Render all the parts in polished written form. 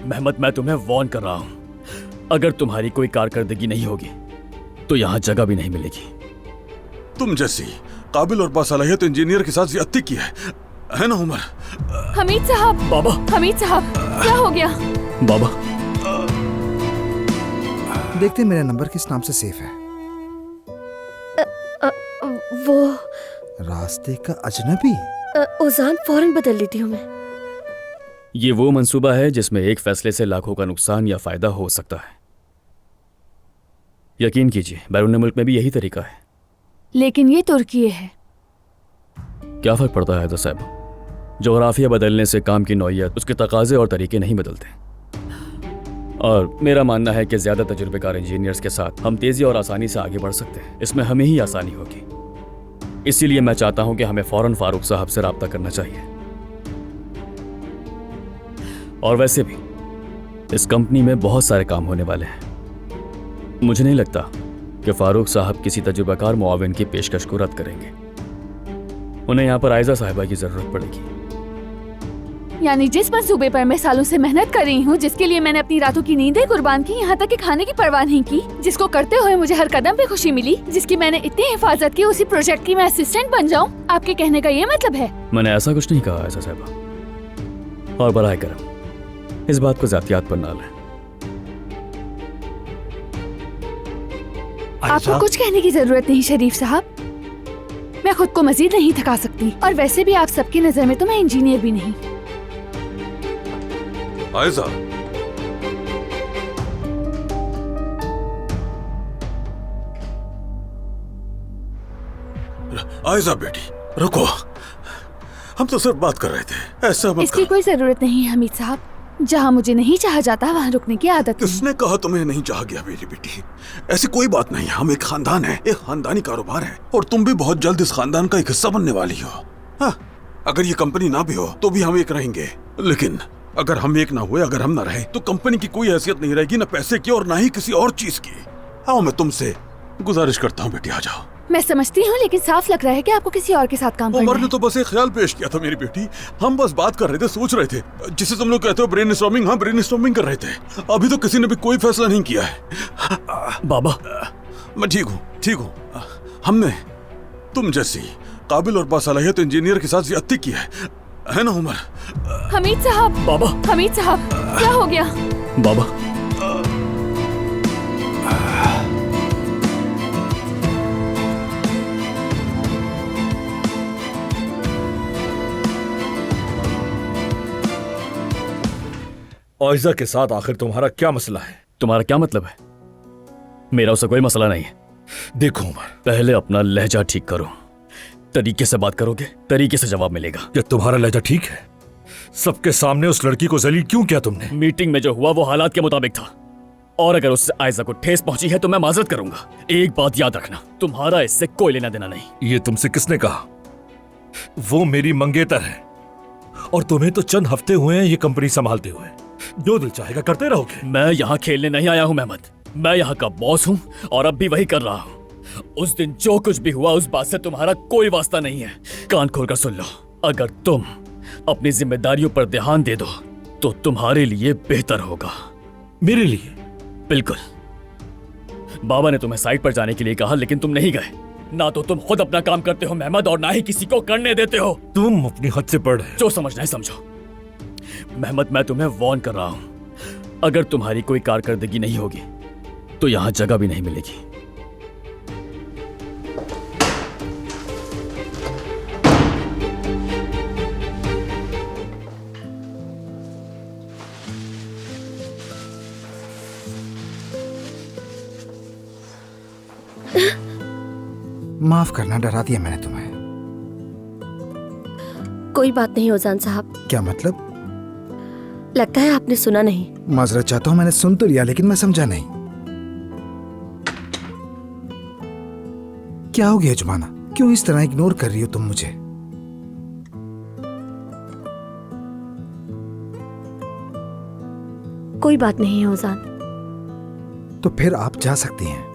Mehmed, मैं तुम्हें warn कर रहा हूं, अगर तुम्हारी कोई कारकर्दगी नहीं होगी तो यहाँ जगह भी नहीं मिलेगी। तुम जैसी काबिल और बासलाहियत इंजीनियर के साथ ज्यादती की है ना उमर? हमीद साहब। बाबा। हमीद साहब, क्या हो गया? बाबा, देखते मेरा नंबर किस नाम से सेफ है। वो रास्ते का अजनबी। उजान फौरन बदल लेती हूँ मैं। ये वो मंसूबा है जिसमें एक फैसले से लाखों का नुकसान या फायदा हो सकता है। यकीन कीजिए, बैरून मुल्क में भी यही तरीका है। लेकिन ये तुर्की है। क्या फर्क पड़ता है हैदर साहब? जोग्राफिया बदलने से काम की नौइयत, उसके तकाजे और तरीके नहीं बदलते। और मेरा मानना है कि ज्यादा तजुर्बेकार इंजीनियर्स के साथ हम तेजी और आसानी से आगे बढ़ सकते हैं। इसमें हमें ही आसानी होगी। इसीलिए मैं चाहता हूं कि हमें फौरन फारूक साहब से राब्ता करना चाहिए। और वैसे भी इस कंपनी में बहुत सारे काम होने वाले हैं। मुझे नहीं लगता कि फारूक साहब किसी तजुर्बाकार मुआविन की पेशकश को रद्द करेंगे। उन्हें यहाँ पर आयजा साहिबा की जरूरत पड़ेगी। यानी जिस मंसूबे पर मैं सालों से मेहनत कर रही हूँ, जिसके लिए मैंने अपनी रातों की नींदें कुर्बान की, यहाँ तक कि खाने की परवाह नहीं की, जिसको करते हुए मुझे हर कदम पे खुशी मिली, जिसकी मैंने इतनी हिफाजत की, उसी प्रोजेक्ट की मैं असिस्टेंट बन जाऊँ, आपके कहने का ये मतलब है? मैंने ऐसा कुछ नहीं कहा आयजा साहिबा। और बराए करम इस बात को ज़ातियात पर ना लें। आपको कुछ कहने की जरूरत नहीं शरीफ साहब। मैं खुद को मजीद नहीं थका सकती, और वैसे भी आप सबकी नजर में तो मैं इंजीनियर भी नहीं। आयजा, आयजा बेटी रुको, हम तो सिर्फ बात कर रहे थे, ऐसा मत इसकी करो। कोई जरूरत नहीं है हमीद साहब। जहाँ मुझे नहीं चाहा जाता वहाँ रुकने की आदत नहीं। किसने कहा तुम्हें नहीं चाहा गया मेरी बेटी? ऐसी कोई बात नहीं है। हम एक खानदान है, एक खानदानी कारोबार है, और तुम भी बहुत जल्द इस खानदान का एक हिस्सा बनने वाली हो। हाँ, अगर ये कंपनी ना भी हो तो भी हम एक रहेंगे, लेकिन अगर हम एक ना हुए, अगर हम ना रहे, तो कंपनी की कोई हैसियत नहीं रहेगी, न पैसे की और ना ही किसी और चीज की। आओ, मैं तुमसे गुजारिश करता हूँ बेटी, आ जाओ। मैं समझती हूँ, लेकिन साफ लग रहा है कि आपको किसी और के साथ काम करना उमर है। ने तो बस एक ख्याल पेश किया था मेरी बेटी। हम बस बात कर रहे थे, सोच रहे थे, जिसे तुम लोग कहते हो ब्रेनस्टॉर्मिंग। हाँ, ब्रेनस्टॉर्मिंग कर रहे थे। अभी तो किसी ने भी कोई फैसला नहीं किया है। बाबा, मैं ठीक हूँ, ठीक हूँ। हमने तुम जैसी काबिल और बासलाहियत इंजीनियर के साथ ज्यादती की है ना उमर? हमीद साहब। बाबा। हमीद साहब, क्या हो गया? बाबा, आयजा के साथ आखिर तुम्हारा क्या मसला है? तुम्हारा क्या मतलब है? मेरा उससे कोई मसला नहीं है। देखो उमर, पहले अपना लहजा ठीक करो। तरीके से बात करोगे, तरीके से जवाब मिलेगा। क्या तुम्हारा लहजा ठीक है? सबके सामने उस लड़की को जलील क्यों किया तुमने? मीटिंग में जो हुआ वो हालात के मुताबिक था, और अगर उससे आयजा को ठेस पहुंची है तो मैं माजरत करूंगा। एक बात याद रखना, तुम्हारा इससे कोई लेना देना नहीं। ये तुमसे किसने कहा? वो मेरी मंगेतर है, और तुम्हें तो चंद हफ्ते हुए हैं ये कंपनी संभालते हुए। जो दिल चाहेगा करते रहोगे। मैं यहाँ खेलने नहीं आया हूँ मेहमद, मैं यहाँ का बॉस हूँ और अब भी वही कर रहा हूँ। उस दिन जो कुछ भी हुआ उस बात से तुम्हारा कोई वास्ता नहीं है। कान खोलकर सुन लो, अगर तुम अपनी जिम्मेदारियों पर ध्यान दे दो तो तुम्हारे लिए बेहतर होगा। मेरे लिए? बिल्कुल। बाबा ने तुम्हें साइट पर जाने के लिए कहा, लेकिन तुम नहीं गए। ना तो तुम खुद अपना काम करते हो मेहमद, और ना ही किसी को करने देते हो। तुम अपनी हद से बढ़। जो समझना है समझो। मेहमद, मैं तुम्हें वार्न कर रहा हूं, अगर तुम्हारी कोई कारकर्दगी नहीं होगी तो यहां जगह भी नहीं मिलेगी। माफ करना, डरा दिया मैंने तुम्हें। कोई बात नहीं उजान साहब। क्या मतलब? लगता है आपने सुना नहीं। माजरत चाहता हूँ, मैंने सुन तो लिया लेकिन मैं समझा नहीं। क्या हो गया जुमाना? क्यों इस तरह इग्नोर कर रही हो तुम मुझे? कोई बात नहीं है उजान। तो फिर आप जा सकती हैं।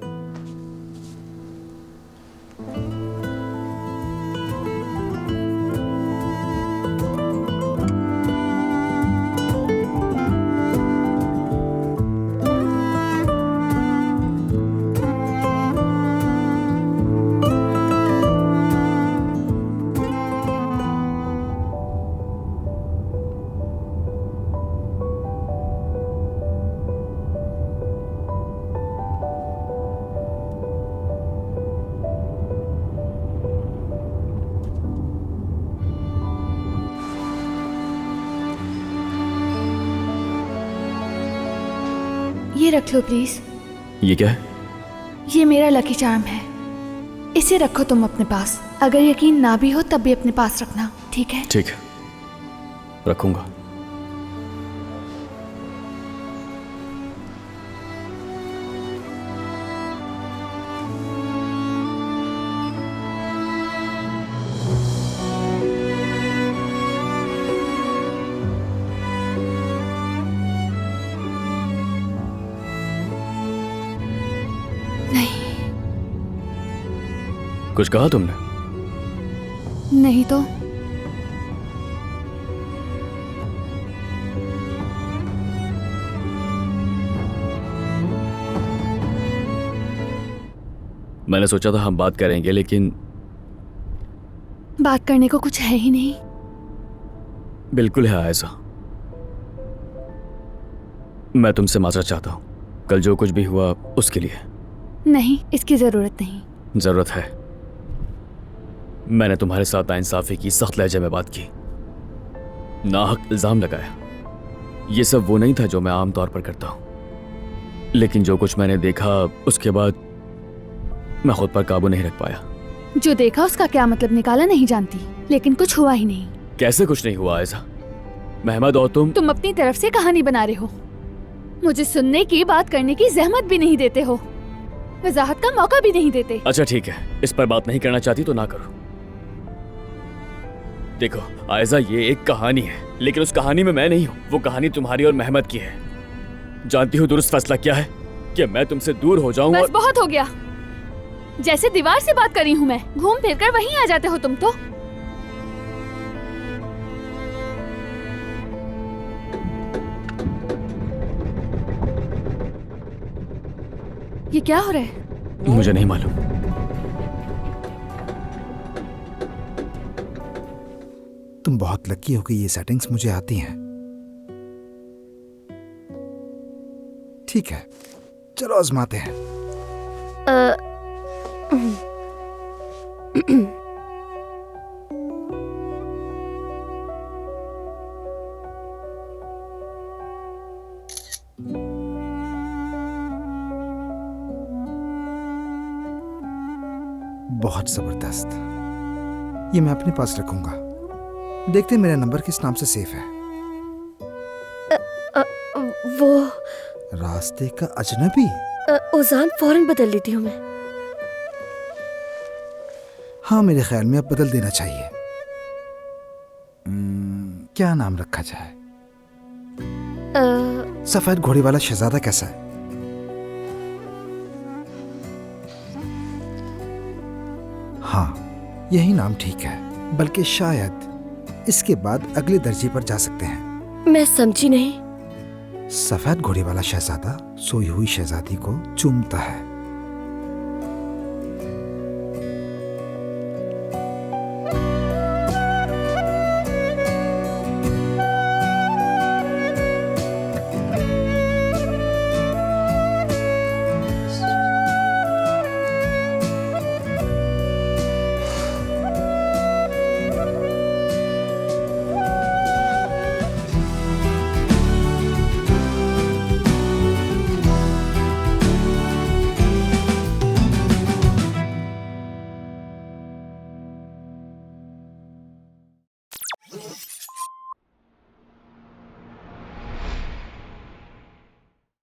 ये रख लो प्लीज। ये क्या है? ये मेरा लकी चार्म है, इसे रखो तुम अपने पास। अगर यकीन ना भी हो तब भी अपने पास रखना, ठीक है? ठीक है, रखूंगा। नहीं। कुछ कहा तुमने? नहीं तो। मैंने सोचा था हम बात करेंगे, लेकिन बात करने को कुछ है ही नहीं। बिल्कुल है आयशा। मैं तुमसे माजरत चाहता हूं, कल जो कुछ भी हुआ उसके लिए। नहीं, इसकी जरूरत नहीं। जरूरत है। मैंने तुम्हारे साथ नाइंसाफी की, सख्त लहजे में बात की, नाहक इल्जाम लगाया। ये सब वो नहीं था जो मैं आम तौर पर करता हूं, लेकिन जो कुछ मैंने देखा उसके बाद मैं खुद पर काबू नहीं रख पाया। जो देखा उसका क्या मतलब निकाला नहीं जानती, लेकिन कुछ हुआ ही नहीं। कैसे कुछ नहीं हुआ ऐसा? महमद और तुम अपनी तरफ से कहानी बना रहे हो, मुझे सुनने की, बात करने की जहमत भी नहीं देते हो, वजाहत का मौका भी नहीं देते। अच्छा ठीक है, इस पर बात नहीं करना चाहती तो ना करो। देखो आयजा, ये एक कहानी है, लेकिन उस कहानी में मैं नहीं हूँ। वो कहानी तुम्हारी और महमद की है। जानती हो दुरुस्त फैसला क्या है? कि मैं तुमसे दूर हो जाऊं। बस बहुत हो गया। जैसे दीवार से बात कर रही हूँ मैं, घूम फिर कर वहीं आ जाते हो तुम तो। ये क्या हो रहा है? मुझे नहीं मालूम। तुम बहुत लकी हो कि ये सेटिंग्स मुझे आती हैं। ठीक है, चलो आजमाते हैं। बहुत जबरदस्त। ये मैं अपने पास रखूंगा। देखते हैं मेरा नंबर किस नाम से सेफ है। वो रास्ते का अजनबी। ओजान फौरन बदल लेती हूँ मैं। हाँ, मेरे ख्याल में अब बदल देना चाहिए। क्या नाम रखा जाए? सफेद घोड़े वाला शहजादा कैसा है? हाँ, यही नाम ठीक है। बल्कि शायद इसके बाद अगले दर्जे पर जा सकते हैं। मैं समझी नहीं। सफेद घोड़े वाला शहजादा सोई हुई शहजादी को चूमता है।